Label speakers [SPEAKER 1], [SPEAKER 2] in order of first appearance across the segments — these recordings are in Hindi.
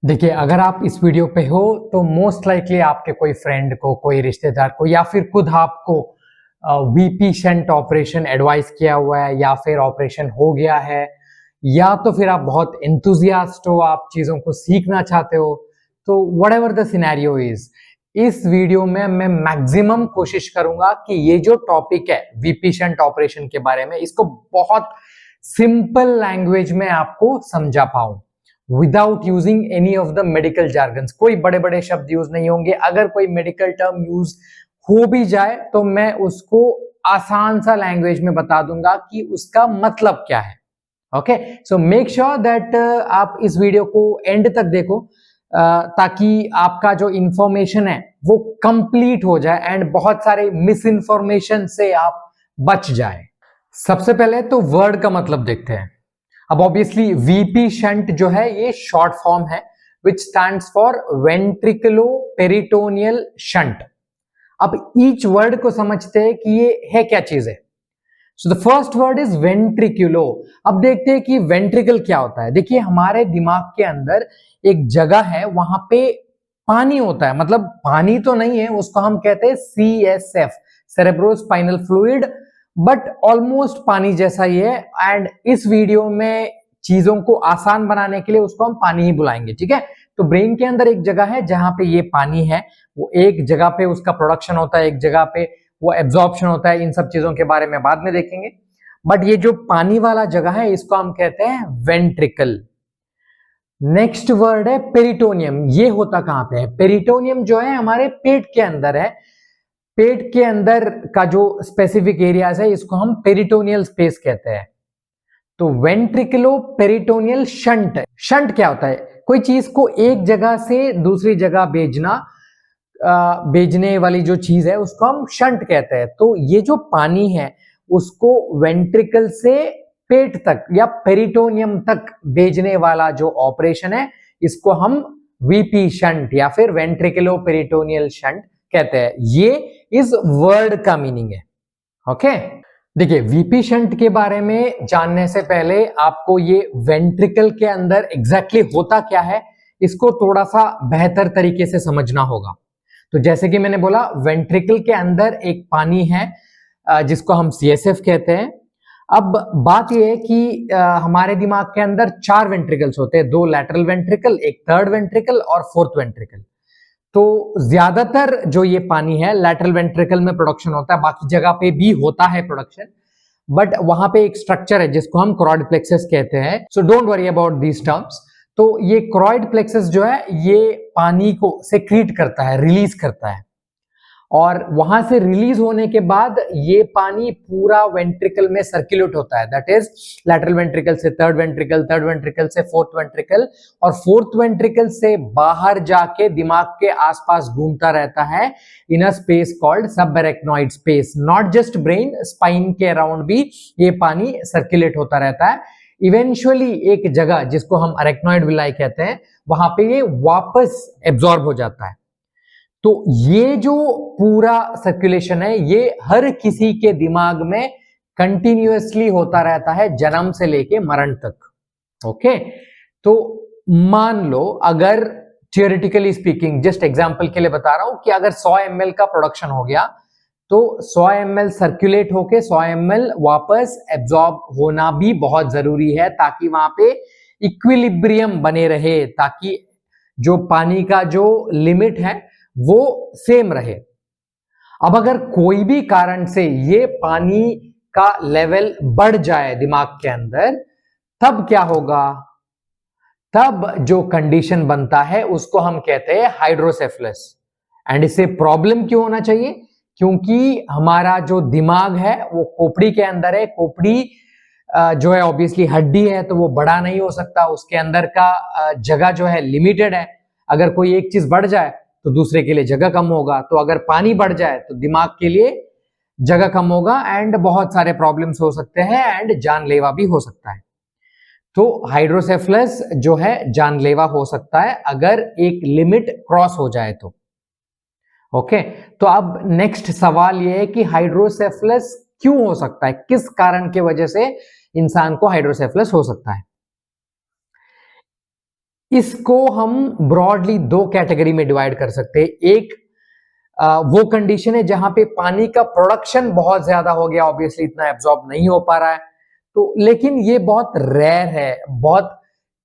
[SPEAKER 1] देखिए, अगर आप इस वीडियो पे हो तो मोस्ट लाइकली आपके कोई फ्रेंड को, कोई रिश्तेदार को या फिर खुद आपको वीपी शंट ऑपरेशन एडवाइस किया हुआ है या फिर ऑपरेशन हो गया है, या तो फिर आप बहुत एंथुजियास्ट हो, आप चीज़ों को सीखना चाहते हो। तो व्हाटएवर द सिनेरियो इज, इस वीडियो में मैं मैक्सिमम कोशिश करूंगा कि ये जो टॉपिक है वीपी शंट ऑपरेशन के बारे में, इसको बहुत सिंपल लैंग्वेज में आपको समझा पाऊं without using any of the medical jargons. कोई बड़े बड़े शब्द यूज नहीं होंगे। अगर कोई मेडिकल टर्म यूज हो भी जाए तो मैं उसको आसान सा लैंग्वेज में बता दूंगा कि उसका मतलब क्या है। Okay, so make sure that आप इस वीडियो को एंड तक देखो ताकि आपका जो इंफॉर्मेशन है वो कंप्लीट हो जाए एंड बहुत सारे मिस इन्फॉर्मेशन से आप बच जाए। सबसे पहले तो वर्ड का मतलब देखते हैं। अब ऑब्वियसली वीपी शंट जो है ये शॉर्ट फॉर्म है which stands for ventriculo peritoneal shunt. अब ईच वर्ड को समझते हैं कि ये है क्या चीज है। So the first word is ventriculo. अब देखते हैं कि वेंट्रिकल क्या होता है। देखिए, हमारे दिमाग के अंदर एक जगह है, वहां पे पानी होता है, मतलब पानी तो नहीं है, उसको हम कहते हैं CSF, cerebrospinal fluid, but almost पानी जैसा ही है। एंड इस वीडियो में चीजों को आसान बनाने के लिए उसको हम पानी ही बुलाएंगे, ठीक है। तो ब्रेन के अंदर एक जगह है जहां पे ये पानी है, वो एक जगह पे उसका प्रोडक्शन होता है, एक जगह पे वो एब्जॉर्प्शन होता है। इन सब चीजों के बारे में बाद में देखेंगे, बट ये जो पानी वाला जगह है इसको हम कहते हैं वेंट्रिकल। नेक्स्ट वर्ड है पेरिटोनियम। ये होता कहां पे है? पेरिटोनियम जो है हमारे पेट के अंदर है। पेट के अंदर का जो स्पेसिफिक एरियाज है इसको हम पेरिटोनियल स्पेस कहते हैं। तो वेंट्रिकुलो पेरिटोनियल शंट। शंट क्या होता है? कोई चीज को एक जगह से दूसरी जगह भेजने वाली जो चीज है उसको हम शंट कहते हैं। तो ये जो पानी है उसको वेंट्रिकल से पेट तक या पेरिटोनियम तक भेजने वाला जो ऑपरेशन है इसको हम वीपी शंट या फिर वेंट्रिकुलो पेरिटोनियल शंट कहते हैं। ये इस वर्ड का मीनिंग है। ओके, देखिए, वीपी शंट के बारे में जानने से पहले आपको ये वेंट्रिकल के अंदर एग्जैक्टली होता क्या है इसको थोड़ा सा बेहतर तरीके से समझना होगा। तो जैसे कि मैंने बोला, वेंट्रिकल के अंदर एक पानी है जिसको हम CSF कहते हैं। अब बात यह है कि हमारे दिमाग के अंदर 4 वेंट्रिकल्स होते हैं, 2 लैटरल वेंट्रिकल, एक थर्ड वेंट्रिकल और फोर्थ वेंट्रिकल। तो ज्यादातर जो ये पानी है लैटरल वेंट्रिकल में प्रोडक्शन होता है, बाकी जगह पे भी होता है प्रोडक्शन, बट वहां पे एक स्ट्रक्चर है जिसको हम क्रोइड प्लेक्सस कहते हैं। So don't worry about these terms. तो ये क्रोइड प्लेक्सस जो है ये पानी को सेक्रीट करता है, रिलीज करता है, और वहां से रिलीज होने के बाद ये पानी पूरा वेंट्रिकल में सर्कुलेट होता है। दैट इज लैटरल वेंट्रिकल से थर्ड वेंट्रिकल, थर्ड वेंट्रिकल से फोर्थ वेंट्रिकल, और फोर्थ वेंट्रिकल से बाहर जाके दिमाग के आसपास घूमता रहता है in a space called subarachnoid space. Not just brain, spine के अराउंड भी ये पानी सर्कुलेट होता रहता है। इवेंचुअली एक जगह जिसको हम अरेक्नॉइड विलाई कहते हैं वहां पे ये वापस एब्जॉर्ब हो जाता है। तो ये जो पूरा सर्कुलेशन है ये हर किसी के दिमाग में कंटिन्यूअसली होता रहता है, जन्म से लेके मरण तक। ओके, तो मान लो, अगर थियोरेटिकली स्पीकिंग, जस्ट एग्जांपल के लिए बता रहा हूं कि अगर 100 ml का प्रोडक्शन हो गया तो 100 ml सर्कुलेट होके 100 ml वापस एब्जॉर्ब होना भी बहुत जरूरी है, ताकि वहां पे इक्विलिब्रियम बने रहे, ताकि जो पानी का जो लिमिट है वो सेम रहे। अब अगर कोई भी कारण से ये पानी का लेवल बढ़ जाए दिमाग के अंदर, तब क्या होगा? तब जो कंडीशन बनता है उसको हम कहते हैं हाइड्रोसेफलस। एंड इससे प्रॉब्लम क्यों होना चाहिए? क्योंकि हमारा जो दिमाग है वो खोपड़ी के अंदर है। खोपड़ी जो है ऑब्वियसली हड्डी है, तो वो बड़ा नहीं हो सकता, उसके अंदर का जगह जो है लिमिटेड है। अगर कोई एक चीज बढ़ जाए तो दूसरे के लिए जगह कम होगा। तो अगर पानी बढ़ जाए तो दिमाग के लिए जगह कम होगा एंड बहुत सारे प्रॉब्लम्स हो सकते हैं एंड जानलेवा भी हो सकता है। तो हाइड्रोसेफलस जो है जानलेवा हो सकता है अगर एक लिमिट क्रॉस हो जाए तो। ओके, तो अब नेक्स्ट सवाल यह है कि हाइड्रोसेफलस क्यों हो सकता है, किस कारण की वजह से इंसान को हाइड्रोसेफलस हो सकता है। इसको हम ब्रॉडली दो कैटेगरी में डिवाइड कर सकते हैं। एक वो कंडीशन है जहां पे पानी का प्रोडक्शन बहुत ज्यादा हो गया, ऑब्वियसली इतना एब्जॉर्ब नहीं हो पा रहा है, तो लेकिन ये बहुत रेयर है। बहुत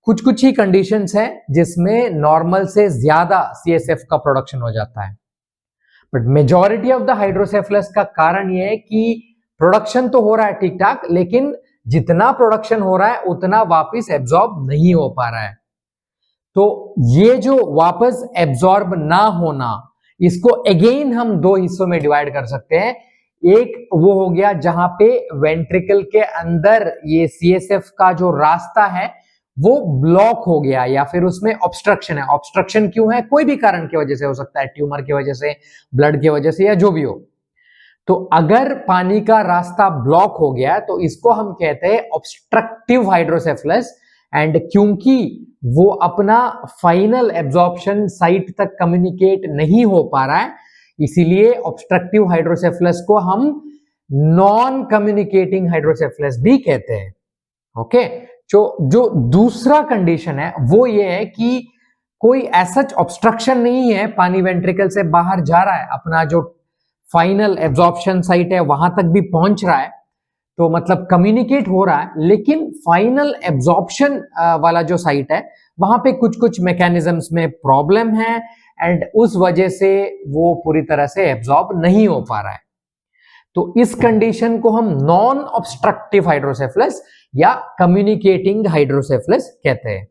[SPEAKER 1] कुछ कुछ ही कंडीशंस हैं जिसमें नॉर्मल से ज्यादा सीएसएफ का प्रोडक्शन हो जाता है। But majority of the hydrocephalus का कारण यह है कि प्रोडक्शन तो हो रहा है ठीक ठाक, लेकिन जितना प्रोडक्शन हो रहा है उतना वापस एब्जॉर्ब नहीं हो पा रहा है। तो ये जो वापस एब्जॉर्ब ना होना, इसको अगेन हम दो हिस्सों में डिवाइड कर सकते हैं। एक वो हो गया जहां पे वेंट्रिकल के अंदर ये सीएसएफ का जो रास्ता है वो ब्लॉक हो गया या फिर उसमें ऑब्स्ट्रक्शन है। ऑब्स्ट्रक्शन क्यों है? कोई भी कारण की वजह से हो सकता है, ट्यूमर की वजह से, ब्लड की वजह से, या जो भी हो। तो अगर पानी का रास्ता ब्लॉक हो गया तो इसको हम कहते हैं ऑब्स्ट्रक्टिव हाइड्रोसेफलस। एंड क्योंकि वो अपना फाइनल एब्जॉर्प्शन साइट तक कम्युनिकेट नहीं हो पा रहा है, इसीलिए ऑब्स्ट्रक्टिव हाइड्रोसेफलस को हम नॉन कम्युनिकेटिंग हाइड्रोसेफलस भी कहते हैं। ओके, जो दूसरा कंडीशन है वो ये है कि कोई ऐसा ऑब्स्ट्रक्शन नहीं है, पानी वेंट्रिकल से बाहर जा रहा है, अपना जो फाइनल एब्जॉर्प्शन साइट है वहां तक भी पहुंच रहा है, तो मतलब कम्युनिकेट हो रहा है, लेकिन फाइनल एब्जॉर्प्शन वाला जो साइट है वहां पे कुछ कुछ मैकेनिज्म्स में प्रॉब्लम है एंड उस वजह से वो पूरी तरह से एब्जॉर्ब नहीं हो पा रहा है। तो इस कंडीशन को हम नॉन ऑब्स्ट्रक्टिव हाइड्रोसेफलस या कम्युनिकेटिंग हाइड्रोसेफलस कहते हैं।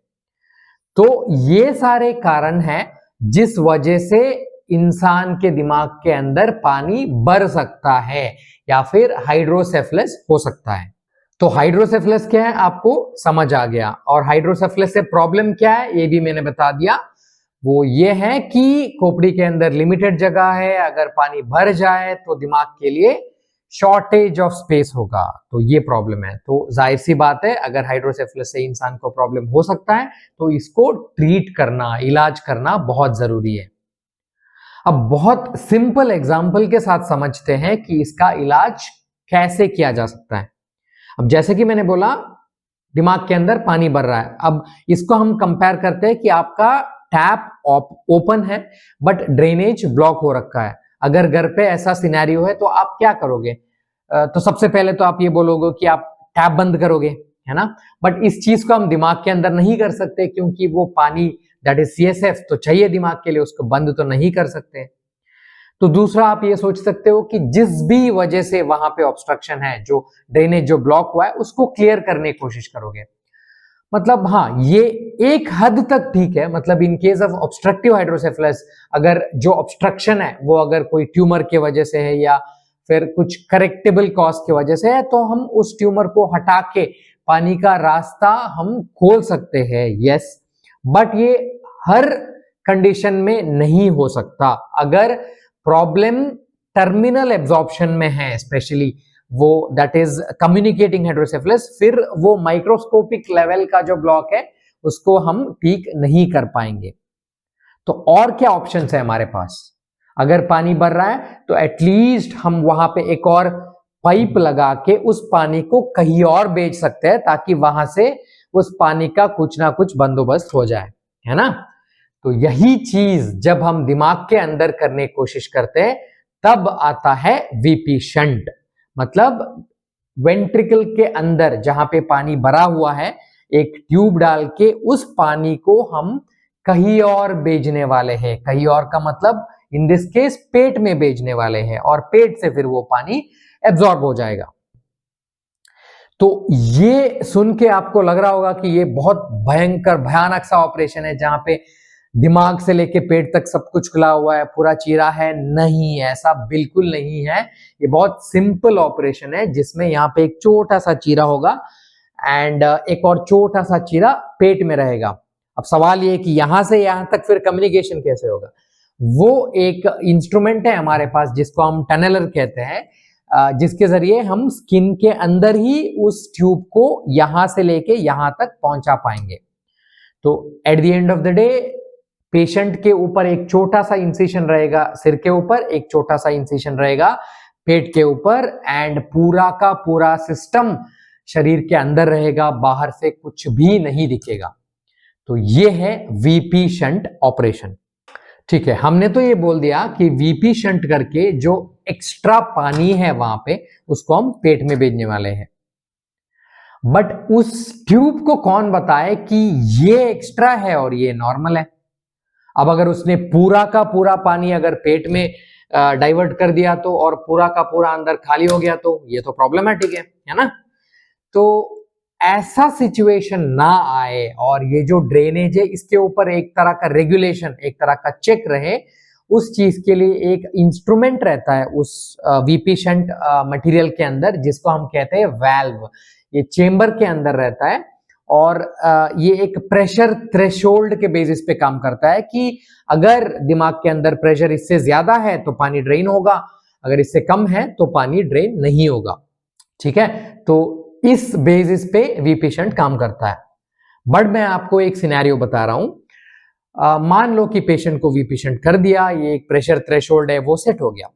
[SPEAKER 1] तो ये सारे कारण हैं जिस वजह से इंसान के दिमाग के अंदर पानी भर सकता है या फिर हाइड्रोसेफलस हो सकता है। तो हाइड्रोसेफलस क्या है आपको समझ आ गया, और हाइड्रोसेफलस से प्रॉब्लम क्या है ये भी मैंने बता दिया। वो ये है कि खोपड़ी के अंदर लिमिटेड जगह है, अगर पानी भर जाए तो दिमाग के लिए शॉर्टेज ऑफ स्पेस होगा, तो ये प्रॉब्लम है। तो जाहिर सी बात है अगर हाइड्रोसेफलस से इंसान को प्रॉब्लम हो सकता है तो इसको ट्रीट करना, इलाज करना बहुत जरूरी है। अब बहुत सिंपल एग्जाम्पल के साथ समझते हैं कि इसका इलाज कैसे किया जा सकता है। अब जैसे कि मैंने बोला दिमाग के अंदर पानी भर रहा है, अब इसको हम कंपेयर करते हैं कि आपका टैप ओपन है बट ड्रेनेज ब्लॉक हो रखा है। अगर घर पे ऐसा सिनेरियो है तो आप क्या करोगे? तो सबसे पहले तो आप ये बोलोगे कि आप टैप बंद करोगे, है ना। बट इस चीज को हम दिमाग के अंदर नहीं कर सकते क्योंकि वो पानी दैट इज सीएसएफ तो चाहिए दिमाग के लिए, उसको बंद तो नहीं कर सकते। तो दूसरा आप ये सोच सकते हो कि जिस भी वजह से वहां पे ऑब्स्ट्रक्शन है, जो ड्रेनेज जो ब्लॉक हुआ है, उसको क्लियर करने की कोशिश करोगे। मतलब हाँ, ये एक हद तक ठीक है। मतलब in case of obstructive hydrocephalus अगर जो ऑब्स्ट्रक्शन है वो अगर कोई ट्यूमर के वजह से है या फिर कुछ करेक्टेबल कॉज की वजह से है तो हम उस ट्यूमर को हटा के पानी का रास्ता हम खोल सकते हैं, यस। बट ये हर कंडीशन में नहीं हो सकता। अगर प्रॉब्लम टर्मिनल एब्जॉर्प्शन में है स्पेशली, वो दैट इज कम्युनिकेटिंग हाइड्रोसेफलस, फिर वो माइक्रोस्कोपिक लेवल का जो ब्लॉक है उसको हम ठीक नहीं कर पाएंगे। तो और क्या ऑप्शंस है हमारे पास? अगर पानी भर रहा है तो एटलीस्ट हम वहां पे एक और पाइप लगा के उस पानी को कहीं और भेज सकते हैं ताकि वहां से उस पानी का कुछ ना कुछ बंदोबस्त हो जाए, है ना। तो यही चीज जब हम दिमाग के अंदर करने की कोशिश करते हैं तब आता है वीपी शंट। मतलब वेंट्रिकल के अंदर जहां पे पानी भरा हुआ है, एक ट्यूब डाल के उस पानी को हम कहीं और भेजने वाले हैं। कहीं और का मतलब इन दिस केस पेट में भेजने वाले हैं और पेट से फिर वो पानी एब्जॉर्ब हो जाएगा। तो ये सुन के आपको लग रहा होगा कि ये बहुत भयंकर भयानक सा ऑपरेशन है जहां पे दिमाग से लेके पेट तक सब कुछ खुला हुआ है, पूरा चीरा है। नहीं, ऐसा बिल्कुल नहीं है। ये बहुत सिंपल ऑपरेशन है जिसमें यहाँ पे एक छोटा सा चीरा होगा एंड एक और छोटा सा चीरा पेट में रहेगा। अब सवाल ये है कि यहां से यहां तक फिर कम्युनिकेशन कैसे होगा? वो एक इंस्ट्रूमेंट है हमारे पास जिसको हम टनलर कहते हैं, जिसके जरिए हम स्किन के अंदर ही उस ट्यूब को यहां से लेके यहां तक पहुंचा पाएंगे। तो at the end of the day patient के ऊपर एक छोटा सा इंसिशन रहेगा, सिर के ऊपर एक छोटा सा इंसिशन रहेगा पेट के ऊपर, एंड पूरा का पूरा सिस्टम शरीर के अंदर रहेगा, बाहर से कुछ भी नहीं दिखेगा। तो ये है वीपी शंट ऑपरेशन। ठीक है, हमने तो ये बोल दिया कि वीपी शंट करके जो एक्स्ट्रा पानी है वहां पे उसको हम पेट में भेजने वाले हैं। बट उस ट्यूब को कौन बताए कि ये एक्स्ट्रा है और ये नॉर्मल है? अब अगर उसने पूरा का पूरा पानी अगर पेट में डाइवर्ट कर दिया तो, और पूरा का पूरा अंदर खाली हो गया तो ये तो प्रॉब्लमेटिक है ना? तो ऐसा सिचुएशन ना आए और ये जो ड्रेनेज है इसके ऊपर एक तरह का रेगुलेशन, एक तरह का चेक रहे, उस चीज के लिए एक इंस्ट्रूमेंट रहता है उस वीपी शंट मटेरियल के अंदर, जिसको हम कहते हैं वाल्व। ये चेंबर के अंदर रहता है और ये एक प्रेशर थ्रेशोल्ड के बेसिस पे काम करता है कि अगर दिमाग के अंदर प्रेशर इससे ज्यादा है तो पानी ड्रेन होगा, अगर इससे कम है तो पानी ड्रेन नहीं होगा। ठीक है, तो इस बेसिस पे वीपी शंट काम करता है। बट मैं आपको एक सिनेरियो बता रहा हूं, मान लो कि पेशेंट को वीपी शंट कर दिया, ये एक प्रेशर थ्रेशोल्ड है वो सेट हो गया,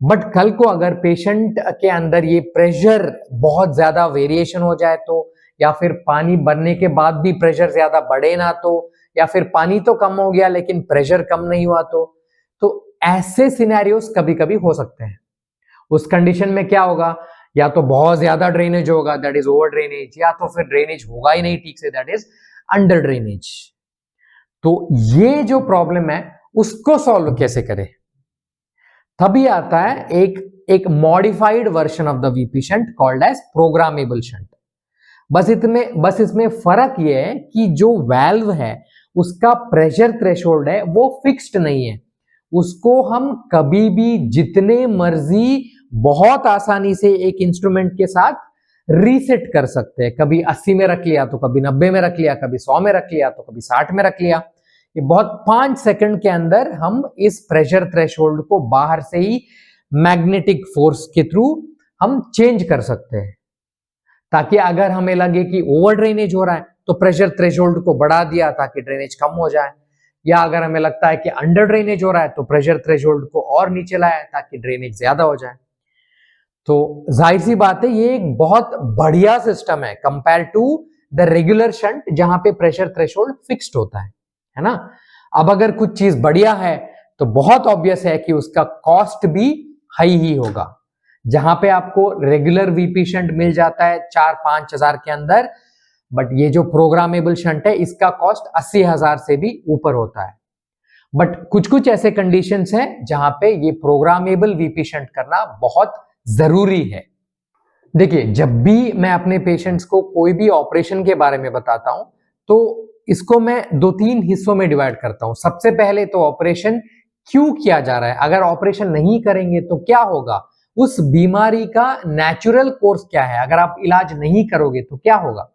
[SPEAKER 1] बट कल को अगर पेशेंट के अंदर ये प्रेशर बहुत ज्यादा वेरिएशन हो जाए तो, या फिर पानी बनने के बाद भी प्रेशर ज्यादा बढ़े ना तो, या फिर पानी तो कम हो गया लेकिन प्रेशर कम नहीं हुआ तो ऐसे सिनेरियोस कभी कभी हो सकते हैं। उस कंडीशन में क्या होगा, या तो बहुत ज्यादा ड्रेनेज होगा, दैट इज ओवर ड्रेनेज, या तो फिर ड्रेनेज होगा ही नहीं ठीक से, दैट इज अंडर ड्रेनेज। तो ये जो प्रॉब्लम है उसको सॉल्व कैसे करें? तभी आता है एक modified version of the VP shunt called as programmable shunt. बस इसमें फर्क ये है कि जो वाल्व है उसका प्रेशर थ्रेशोल्ड है वो फिक्स्ड नहीं है, उसको हम कभी भी जितने मर्जी बहुत आसानी से एक इंस्ट्रूमेंट के साथ रीसेट कर सकते हैं। कभी 80 में रख लिया तो कभी 90 में रख लिया, कभी 100 में रख लिया तो कभी 60 में रख लिया। ये बहुत 5 सेकंड के अंदर हम इस प्रेशर थ्रेशोल्ड को बाहर से ही मैग्नेटिक फोर्स के थ्रू हम चेंज कर सकते हैं, ताकि अगर हमें लगे कि ओवर ड्रेनेज हो रहा है तो प्रेशर थ्रेशोल्ड को बढ़ा दिया ताकि ड्रेनेज कम हो जाए, या अगर हमें लगता है कि अंडर ड्रेनेज हो रहा है तो प्रेशर थ्रेशोल्ड को और नीचे लाया ताकि ड्रेनेज ज्यादा हो जाए। तो जाहिर सी बात है ये एक बहुत बढ़िया सिस्टम है compare to the regular shunt जहां पे प्रेशर थ्रेशोल्ड फिक्स्ड होता है ना? अब अगर कुछ चीज बढ़िया है तो बहुत ऑब्वियस है कि उसका कॉस्ट भी हाई ही होगा। जहां पे आपको रेगुलर वीपी शंट मिल जाता है 4-5 हजार के अंदर, बट ये जो प्रोग्रामेबल शंट है इसका कॉस्ट 80,000 से भी ऊपर होता है। बट कुछ कुछ ऐसे कंडीशंस हैं जहां पे ये प्रोग्रामेबल वीपी शंट करना बहुत जरूरी है। देखिए, जब भी मैं अपने पेशेंट्स को कोई भी ऑपरेशन के बारे में बताता हूं तो इसको मैं 2-3 हिस्सों में डिवाइड करता हूं। सबसे पहले तो ऑपरेशन क्यों किया जा रहा है, अगर ऑपरेशन नहीं करेंगे तो क्या होगा, उस बीमारी का नेचुरल कोर्स क्या है, अगर आप इलाज नहीं करोगे तो क्या होगा।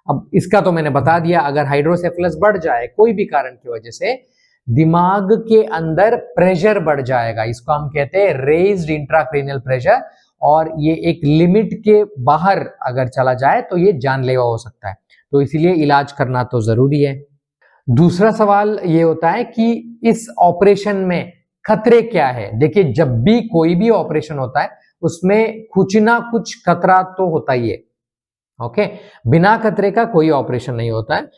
[SPEAKER 1] अब इसका तो मैंने बता दिया, अगर हाइड्रोसेफलस बढ़ जाए कोई भी कारण की वजह से, दिमाग के अंदर प्रेशर बढ़ जाएगा, इसको हम कहते हैं रेज्ड इंट्राक्रेनियल प्रेशर, और ये एक लिमिट के बाहर अगर चला जाए तो ये जानलेवा हो सकता है, तो इसीलिए इलाज करना तो जरूरी है। दूसरा सवाल ये होता है कि इस ऑपरेशन में खतरे क्या है। देखिए, जब भी कोई भी ऑपरेशन होता है उसमें कुछ ना कुछ खतरा तो होता ही है, ओके? बिना खतरे का कोई ऑपरेशन नहीं होता है।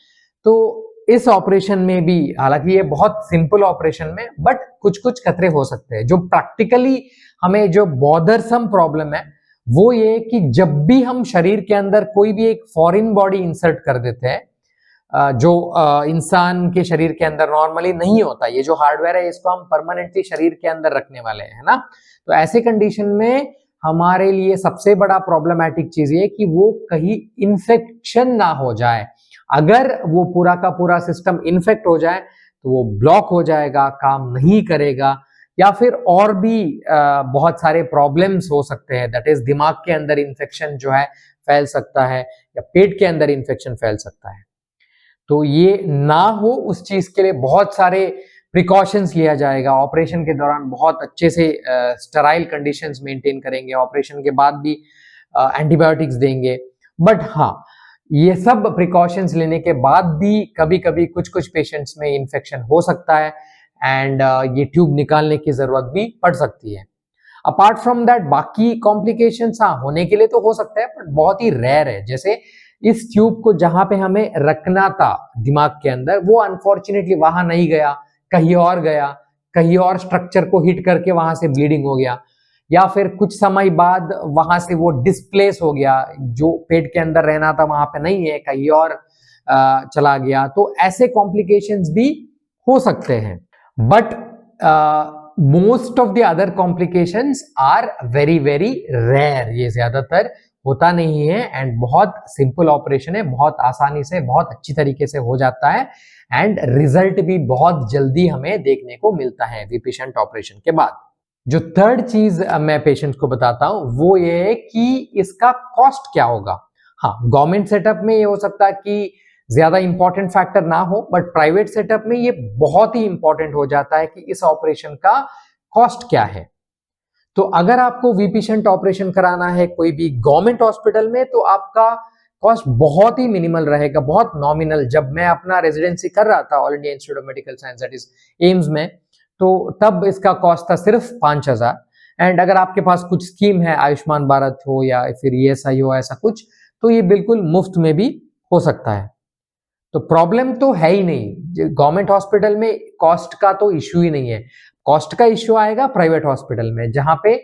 [SPEAKER 1] तो इस ऑपरेशन में भी, हालांकि ये बहुत सिंपल ऑपरेशन में, बट कुछ कुछ खतरे हो सकते हैं। जो प्रैक्टिकली हमें जो बॉदरसम प्रॉब्लम है वो ये कि जब भी हम शरीर के अंदर कोई भी एक फॉरेन बॉडी इंसर्ट कर देते हैं, जो इंसान के शरीर के अंदर नॉर्मली नहीं होता, ये जो हार्डवेयर है इसको हम परमानेंटली शरीर के अंदर रखने वाले हैं, है ना? तो ऐसे कंडीशन में हमारे लिए सबसे बड़ा प्रॉब्लमैटिक चीज ये कि वो कहीं इन्फेक्शन ना हो जाए। अगर वो पूरा का पूरा सिस्टम इन्फेक्ट हो जाए तो वो ब्लॉक हो जाएगा, काम नहीं करेगा, या फिर और भी बहुत सारे प्रॉब्लम्स हो सकते हैं। दैट इज दिमाग के अंदर इन्फेक्शन जो है फैल सकता है, या पेट के अंदर इन्फेक्शन फैल सकता है। तो ये ना हो उस चीज के लिए बहुत सारे प्रिकॉशंस लिया जाएगा। ऑपरेशन के दौरान बहुत अच्छे से स्टेराइल कंडीशंस मेंटेन करेंगे, ऑपरेशन के बाद भी एंटीबायोटिक्स देंगे। बट हाँ, ये सब प्रिकॉशंस लेने के बाद भी कभी कभी कुछ कुछ पेशेंट्स में इन्फेक्शन हो सकता है, एंड ये ट्यूब निकालने की जरूरत भी पड़ सकती है। अपार्ट फ्रॉम दैट बाकी कॉम्प्लिकेशंस हाँ होने के लिए तो हो सकता है, बट बहुत ही रेयर है। जैसे इस ट्यूब को जहां पे हमें रखना था दिमाग के अंदर, वो अनफॉर्चुनेटली वहां नहीं गया, कहीं और गया, कहीं और स्ट्रक्चर को हिट करके वहां से ब्लीडिंग हो गया, या फिर कुछ समय बाद वहां से वो डिस्प्लेस हो गया, जो पेट के अंदर रहना था वहां पे नहीं है, कहीं और चला गया। तो ऐसे कॉम्प्लिकेशंस भी हो सकते हैं, but most of the other complications are very very rare, ये ज्यादातर होता नहीं है एंड बहुत सिंपल ऑपरेशन है, बहुत आसानी से बहुत अच्छी तरीके से हो जाता है एंड रिजल्ट भी बहुत जल्दी हमें देखने को मिलता है वीपी शंट ऑपरेशन के बाद। जो थर्ड चीज मैं पेशेंट को बताता हूं वो ये है कि इसका कॉस्ट क्या होगा। हाँ, गवर्नमेंट सेटअप में ये हो सकता है कि ज्यादा इंपॉर्टेंट फैक्टर ना हो, बट प्राइवेट सेटअप में ये बहुत ही इंपॉर्टेंट हो जाता है कि इस ऑपरेशन का कॉस्ट क्या है। तो अगर आपको वीपी शंट ऑपरेशन कराना है कोई भी गवर्नमेंट हॉस्पिटल में, तो आपका कॉस्ट बहुत ही मिनिमल रहेगा, बहुत नॉमिनल। जब मैं अपना रेजिडेंसी कर रहा था all India institute of medical science that is AIIMS में, तो तब इसका कॉस्ट था सिर्फ 5,000। एंड अगर आपके पास कुछ स्कीम है, आयुष्मान भारत हो या फिर ईएसआई हो, ऐसा कुछ, तो ये बिल्कुल मुफ्त में भी हो सकता है। तो प्रॉब्लम तो है ही नहीं, गवर्नमेंट हॉस्पिटल में कॉस्ट का तो इश्यू ही नहीं है। कॉस्ट का इश्यू आएगा प्राइवेट हॉस्पिटल में, जहां पे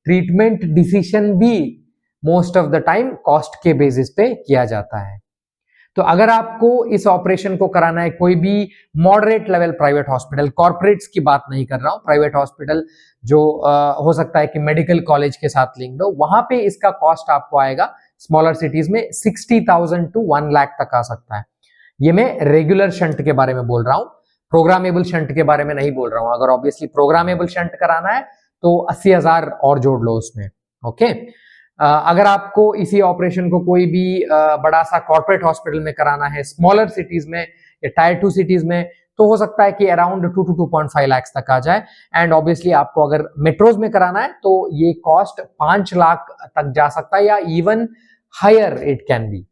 [SPEAKER 1] ट्रीटमेंट डिसीजन भी most of the time cost के बेसिस पे किया जाता है। तो अगर आपको इस ऑपरेशन को कराना है कोई भी moderate level private hospital, corporates की बात नहीं कर रहा हूं, प्राइवेट हॉस्पिटल जो हो सकता है कि मेडिकल कॉलेज के साथ लिंक्ड हो, वहां पे इसका कॉस्ट आपको आएगा स्मॉलर सिटीज में 60,000 टू 1 लाख तक आ सकता है। ये मैं रेगुलर शंट के बारे में बोल रहा हूं, प्रोग्रामेबल शंट के बारे में नहीं बोल रहा हूं। अगर ऑब्वियसली प्रोग्रामेबल शंट कराना है तो 80,000 और जोड़ लो उसमें। ओके, अगर आपको इसी ऑपरेशन को कोई भी बड़ा सा कॉर्पोरेट हॉस्पिटल में कराना है, स्मॉलर सिटीज में या टायर 2 सिटीज में, तो हो सकता है कि अराउंड 2 to 2.5 लाख तक आ जाए। एंड ऑब्वियसली आपको अगर मेट्रोज में कराना है तो ये कॉस्ट 5 लाख तक जा सकता है, या even higher it can be.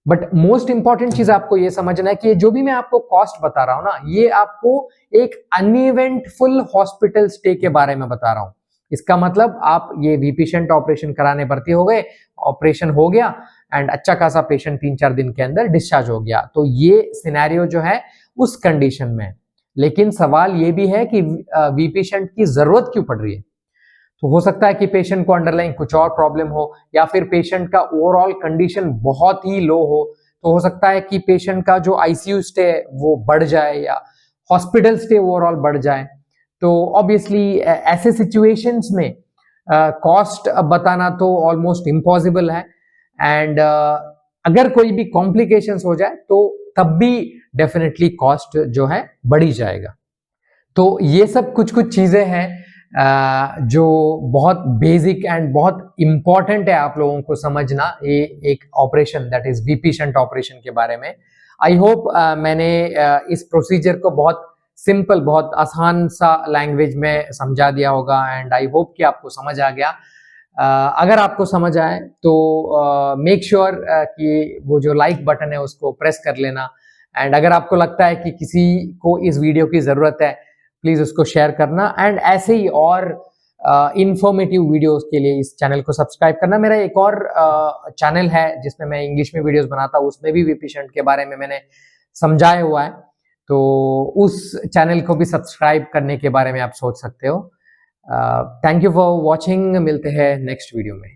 [SPEAKER 1] But most important चीज आपको ये समझना है कि जो भी मैं आपको कॉस्ट बता रहा हूं ना, ये आपको एक अनइवेंटफुल हॉस्पिटल स्टे के बारे में बता रहा हूं। इसका मतलब आप ये वीपी शंट ऑपरेशन कराने भर्ती हो गए, ऑपरेशन हो गया एंड अच्छा खासा पेशेंट 3-4 दिन के अंदर डिस्चार्ज हो गया, तो ये सिनेरियो जो है उस कंडीशन में। लेकिन सवाल ये भी है कि वीपी शंट की जरूरत क्यों पड़ रही है। तो हो सकता है कि पेशेंट को अंडरलाइन कुछ और प्रॉब्लम हो, या फिर पेशेंट का ओवरऑल कंडीशन बहुत ही लो हो। तो हो सकता है कि पेशेंट का जो आईसीयू स्टे वो बढ़ जाए या हॉस्पिटल स्टे ओवरऑल बढ़ जाए। तो ऑब्वियसली ऐसे सिचुएशंस में कॉस्ट बताना तो ऑलमोस्ट इम्पॉसिबल है। एंड अगर कोई भी कॉम्प्लिकेशंस हो जाए तो तब भी डेफिनेटली कॉस्ट जो है बढ़ी जाएगा। तो ये सब कुछ कुछ चीजें हैं जो बहुत बेसिक एंड बहुत इंपॉर्टेंट है आप लोगों को समझना, ये एक operation that is VP shunt operation के बारे में। आई होप मैंने इस प्रोसीजर को बहुत सिंपल, बहुत आसान सा लैंग्वेज में समझा दिया होगा, एंड आई होप कि आपको समझ आ गया। अगर आपको समझ आए तो मेक श्योर कि वो जो लाइक बटन है उसको प्रेस कर लेना। एंड अगर आपको लगता है कि किसी को इस वीडियो की जरूरत है, प्लीज उसको शेयर करना। एंड ऐसे ही और इंफॉर्मेटिव वीडियोस के लिए इस चैनल को सब्सक्राइब करना। मेरा एक और चैनल है जिसमें मैं इंग्लिश में वीडियोस बनाता हूँ, उसमें भी वीपी शंट के बारे में मैंने समझाया हुआ है, तो उस चैनल को भी सब्सक्राइब करने के बारे में आप सोच सकते हो। थैंक यू फॉर वॉचिंग, मिलते हैं नेक्स्ट वीडियो में।